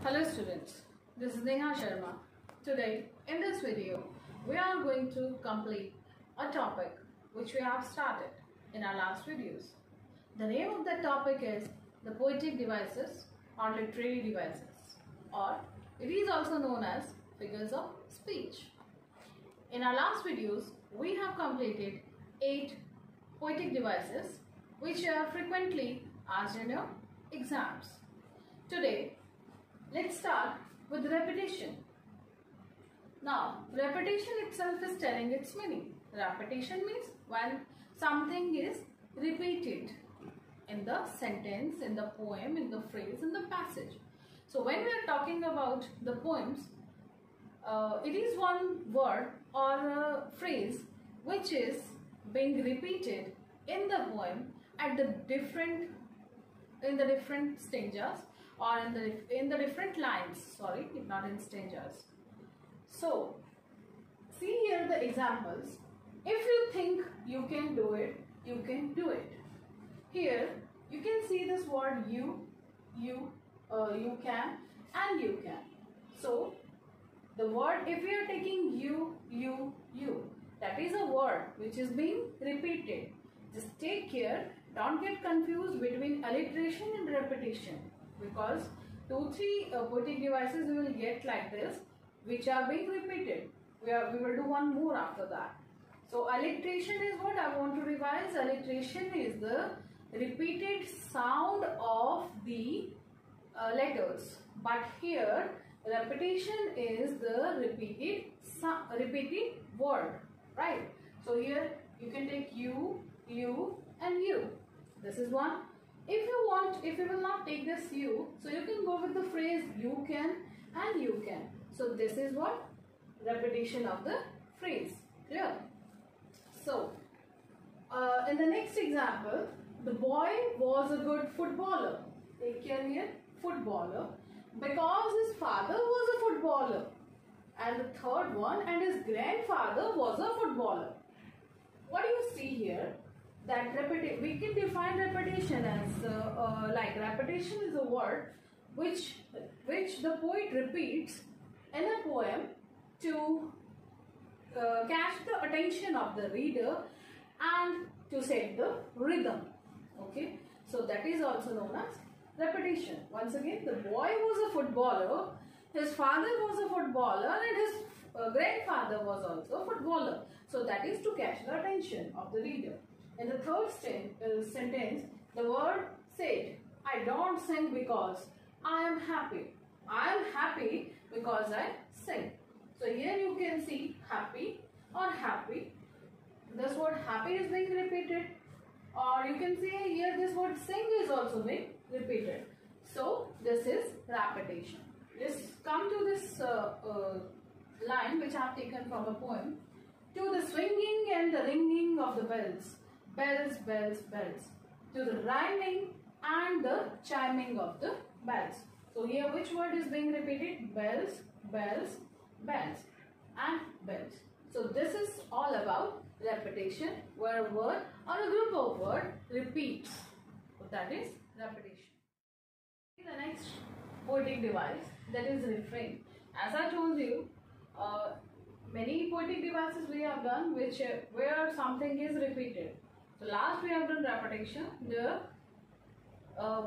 Hello students, this is Neha Sharma. Today in this video we are going to complete a topic which we have started in our last videos. The name of that topic is the poetic devices or literary devices, or it is also known as figures of speech. In our last videos we have completed 8 poetic devices which are frequently asked in your exams. Today let's start with repetition. Now, repetition itself is telling its meaning. Repetition means when something is repeated in the sentence, in the poem, in the phrase, in the passage. So, when we are talking about the poems, it is one word or a phrase which is being repeated in the poem at the different stanzas, or in the different lines, sorry, not in stanzas. So see here the examples. If you think you can do it, you can do it. Here you can see this word you can and you can. So the word, if we are taking you, that is a word which is being repeated. Just take care, don't get confused between alliteration and repetition, because 2-3 poetic devices we will get like this which are being repeated. We will do one more after that. So alliteration is what I want to revise. Alliteration is the repeated sound of the letters, but here repetition is the repeated word, right? So here you can take you and you. This is one. If you will not take this you, so you can go with the phrase you can and you can. So this is what? Repetition of the phrase. Clear? So, in the next example, the boy was a good footballer. Take care here, footballer. Because his father was a footballer. And the third one, and his grandfather was a footballer. What do you see here? That we can define repetition as like repetition is a word which the poet repeats in a poem to catch the attention of the reader and to set the rhythm. Okay, so that is also known as repetition. Once again, the boy was a footballer, his father was a footballer, and his grandfather was also a footballer. So that is to catch the attention of the reader. In the third sentence, the word said, I don't sing because I am happy. I am happy because I sing. So here you can see happy or happy. This word happy is being repeated. Or you can see here this word sing is also being repeated. So this is repetition. Let's come to this line which I have taken from a poem. To the swinging and the ringing of the bells. Bells, bells, bells. To the rhyming and the chiming of the bells. So here which word is being repeated? Bells, bells, bells and bells. So this is all about repetition, where a word or a group of words repeats. So that is repetition. The next poetic device, that is refrain. As I told you, many poetic devices we have done where something is repeated. So last we have done repetition. The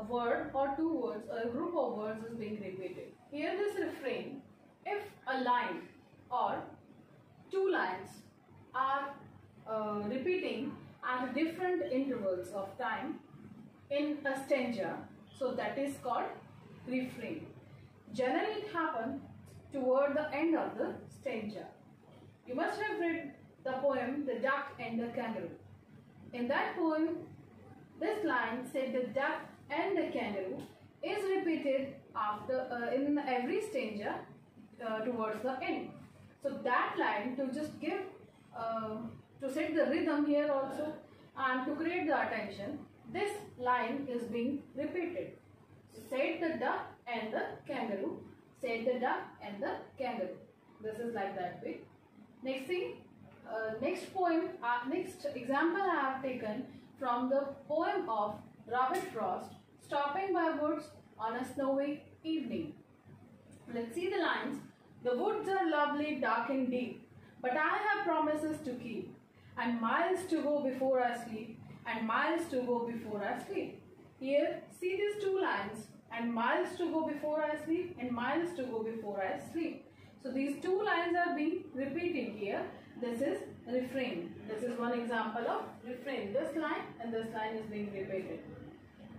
word or two words or a group of words is being repeated. Here this refrain, if a line or two lines are repeating at different intervals of time in a stanza, so that is called refrain. Generally it happens toward the end of the stanza. You must have read the poem The Duck and the Kangaroo. In that poem, this line said the duck and the kangaroo is repeated after in every stanza towards the end. So that line, to just give to set the rhythm here also and to create the attention, this line is being repeated. So said the duck and the kangaroo. Said the duck and the kangaroo. This is like that way. Next thing. Next poem, next example I have taken from the poem of Robert Frost, Stopping by Woods on a Snowy Evening. Let's see the lines. The woods are lovely, dark and deep, but I have promises to keep, and miles to go before I sleep, and miles to go before I sleep. Here, see these two lines, and miles to go before I sleep, and miles to go before I sleep. So these two lines are being repeated here. This is refrain. This is one example of refrain. This line and this line is being repeated.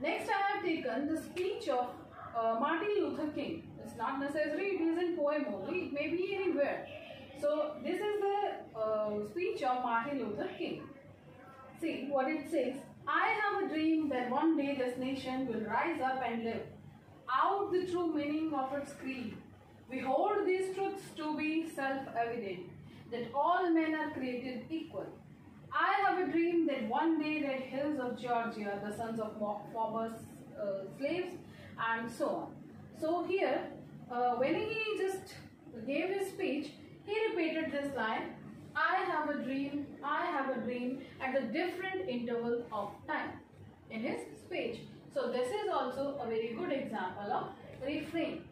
Next, I have taken the speech of Martin Luther King. It's not necessary it is in poem only. It may be anywhere. So this is the speech of Martin Luther King. See what it says. I have a dream that one day this nation will rise up and live out the true meaning of its creed. We hold these truths to be self-evident, that all men are created equal. I have a dream that one day red hills of Georgia, the sons of former slaves, and so on. So here, when he just gave his speech, he repeated this line, I have a dream, at a different interval of time in his speech. So this is also a very good example of refrain.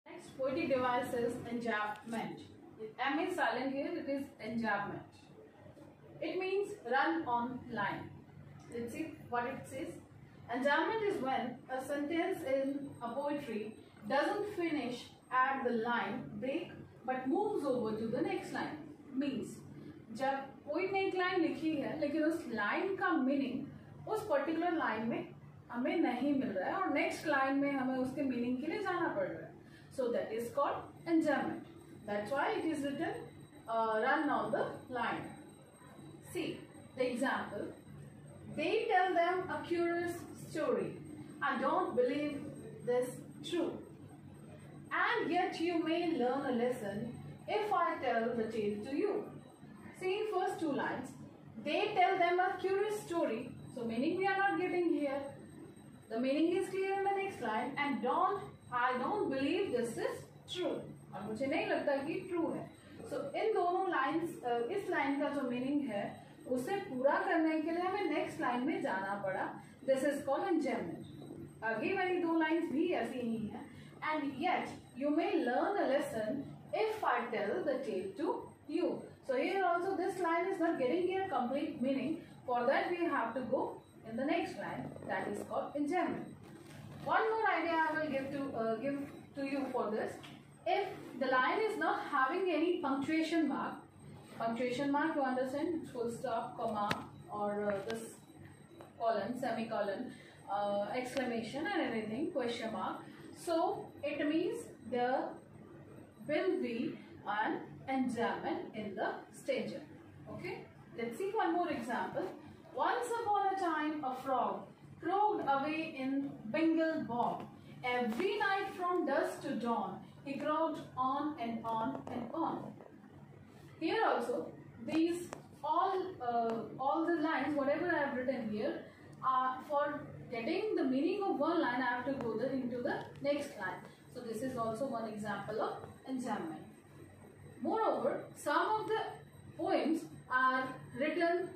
Next poetic device is enjambment. M is silent here, it is enjambment. It means run on line. Let's see what it says. Enjambment is when a sentence in a poetry doesn't finish at the line break but moves over to the next line. Means जब poet ने एक line लिखी है लेकिन उस line का meaning उस particular line में हमें नहीं मिल रहा है और नेक्स्ट लाइन में हमें उसके मीनिंग के लिए जाना पड़ रहा है. So that is called enjambment. That's why it is written run on the line. See the example. They tell them a curious story. I don't believe this true. And yet you may learn a lesson if I tell the tale to you. See in first two lines. They tell them a curious story. So meaning we are not getting here. The meaning is clear in the next line. And I don't believe this is true. और मुझे नहीं लगता कि true है. So इन दोनों lines इस line का जो मीनिंग है उसे पूरा करने के लिए हमें नेक्स्ट लाइन में जाना पड़ा. This is called enjambment. आगे वाली दो लाइन्स भी ऐसी ही है. And yet you may learn a lesson if I tell the tale to you. So here also this line is not getting a complete meaning. For that we have to go in the next line, that is called enjambment. One more idea I will give to you for this. If the line is not having any punctuation mark you understand, full stop, comma, or this colon, semicolon, exclamation and everything, question mark. So it means there will be an enjambment in the stager. Okay, let's see one more example. Once upon a time a frog croaked away in Bengal bog. Every night from dusk to dawn he croaked on and on and on. Here also these all the lines whatever I have written here are for getting the meaning of one line. I have to go into the next line. So this is also one example of enjambment. Moreover, some of the poems are written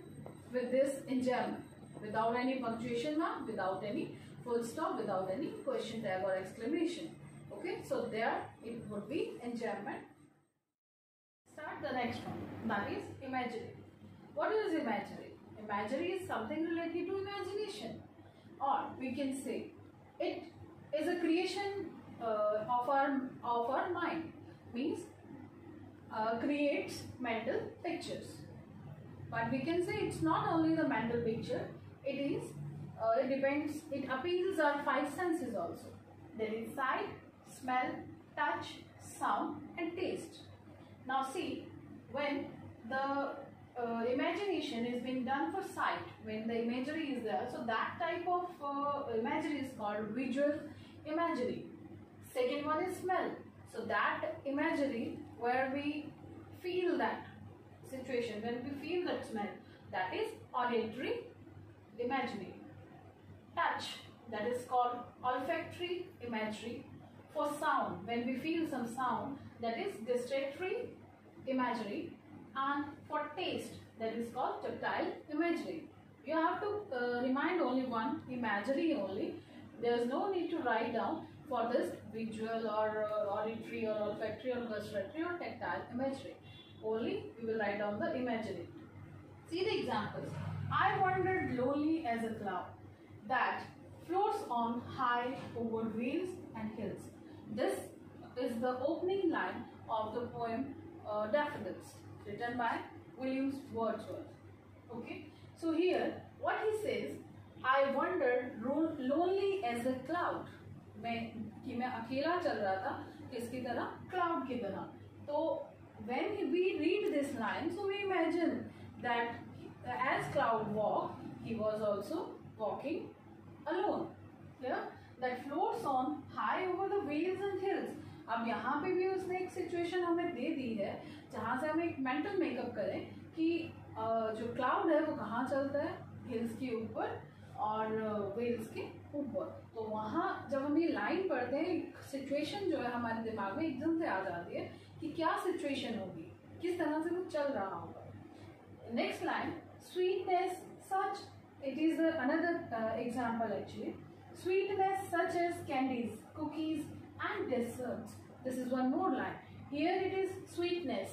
with this enjambment, without any punctuation mark, without any full stop, without any question tag or exclamation. Okay, so there it would be enjambment. Start the next one, that is imagery. What is imagery? Imagery is something related to imagination, or we can say it is a creation of our mind. Means creates mental pictures. But we can say it's not only the mental picture. It depends. It appeals our five senses also. There is sight, smell, touch, sound, and taste. Now see, when the imagination is being done for sight, when the imagery is there, so that type of imagery is called visual imagery. Second one is smell. So that imagery where we feel that situation, when we feel that smell, that is auditory imagery. Touch, that is called olfactory imagery. For sound, when we feel some sound, that is gustatory imagery. And for taste, that is called tactile imagery. You have to remind only one imagery only. There is no need to write down. for this visual or auditory or olfactory or gustatory or tactile imagery. Only we will write down the imagery. See the examples. I wandered lonely as a cloud that floats on high over vales and hills. This is the opening line of the poem Daffodils, written by William Wordsworth. Okay, so here what he says, I wandered lonely as a cloud. मैं अकेला चल रहा था किसकी तरह, cloud की तरह. तो when we read this line, so we imagine that as cloud walked, he was also walking alone. Yeah, that floats on high over the vales and hills. अब यहाँ पे भी उसने एक सिचुएशन हमें दे दी है जहाँ से हम एक मेंटल मेकअप करें कि जो क्लाउड है वो कहाँ चलता है, हिल्स के ऊपर और वेल्स के ऊपर. तो वहाँ जब हम ये लाइन पढ़ते हैं, सिचुएशन जो है हमारे दिमाग में एकदम से आ जाती है कि क्या सिचुएशन होगी, किस तरह से वो चल रहा होगा. Next line, sweetness such, it is another example actually. Sweetness such as candies, cookies and desserts. This is one more line. Here it is sweetness.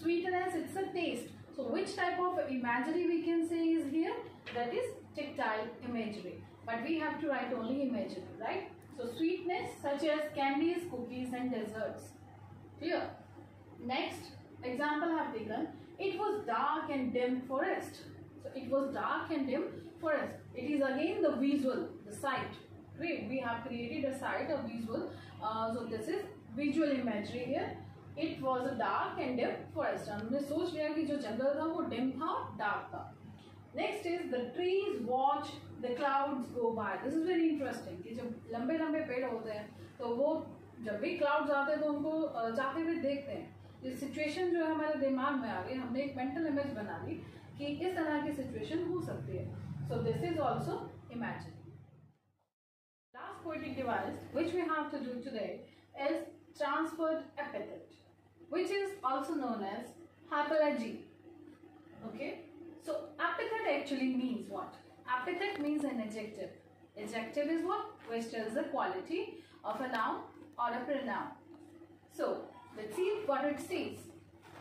Sweetness, it's a taste. So which type of imagery we can say is here? That is tactile imagery. But we have to write only imagery, right? So sweetness such as candies, cookies and desserts. Clear? Next example I have taken. It was dark and dim forest. So it was dark and dim forest. It is again the visual, the sight. Great. We have created a sight, a visual. So this is visual imagery here. It was a dark and dim forest. हमने सोच लिया कि जो जंगल था वो dim था, dark था. Next is the trees watch the clouds go by. This is very interesting कि जब लंबे लंबे पेड़ होते हैं तो वो जब भी clouds आते हैं तो उनको जाते हुए देखते हैं. ये सिचुएशन जो है हमारे दिमाग में आ गई, हमने एक मेंटल इमेज बना ली कि इस तरह की सिचुएशन हो सकती है. So this is also imagine. Last poetic device which we have to do today is transferred epithet, which is also known as hyperlogy. Okay, so epithet actually means what? Epithet means an adjective. Adjective is what? Which tells the quality of a noun or a pronoun. So let's see what it says.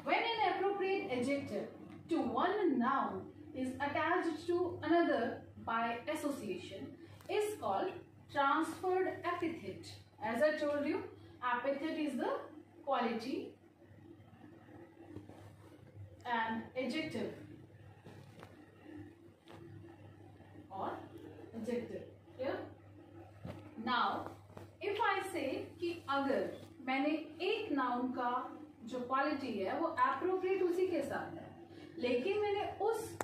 When an appropriate adjective to one noun is attached to another by association is called transferred epithet. As I told you, epithet is the quality and adjective or adjective. Clear? Now, if I say कि अगर मैंने एक noun का जो quality है वो appropriate उसी के साथ है, लेकिन मैंने उस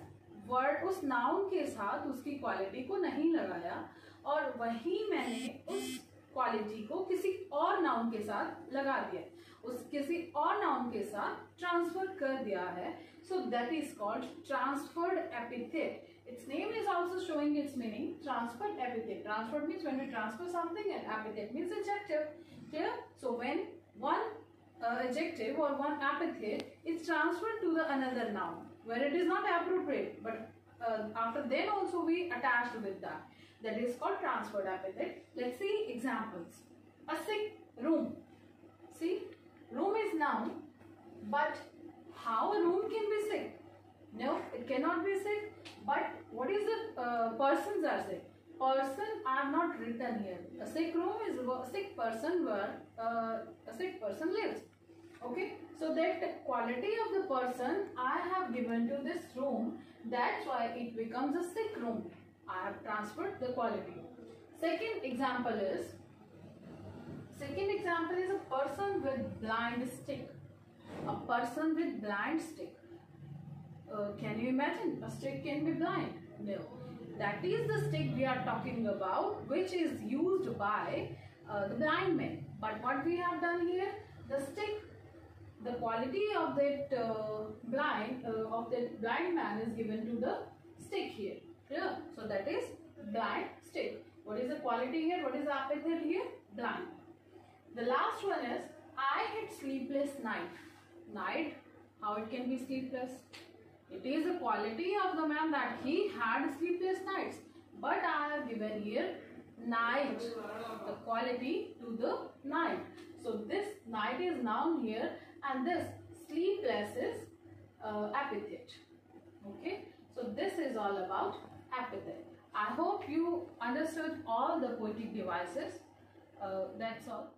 वर्ड, उस नाउन के साथ उसकी क्वालिटी को नहीं लगाया और वहीं मैंने उस क्वालिटी को किसी और नाउन के साथ लगा दिया, उस किसी और नाउन के साथ ट्रांसफर कर दिया है, so that is called transferred epithet. Its name is also showing its meaning, transferred epithet. Transferred means when we transfer something, and epithet means adjective. Clear? So when one adjective or one epithet is transferred to the another noun where it is not appropriate, but after then also we attached with that. That is called transferred epithet. Let's see examples. A sick room. See, room is noun, but how a room can be sick? No, it cannot be sick. But what is the persons are sick? Person are not written here. A sick room is a sick person where a sick person lives. Okay, so that quality of the person I have given to this room, that's why it becomes a sick room. I have transferred the quality. Second example is a person with blind stick. A person with blind stick. Can you imagine? A stick can be blind? No. That is the stick we are talking about, which is used by the blind men. But what we have done here, the stick, the quality of that blind man is given to the stick here. Clear? So that is blind stick. What is the quality here? What is the epithet here? Blind. The last one is I had sleepless night. Night, how it can be sleepless? It is the quality of the man that he had sleepless nights. But I have given here night. The quality to the night. So this night is noun here, and this sleepless is epithet. Okay, so this is all about epithet. I hope you understood all the poetic devices. That's all.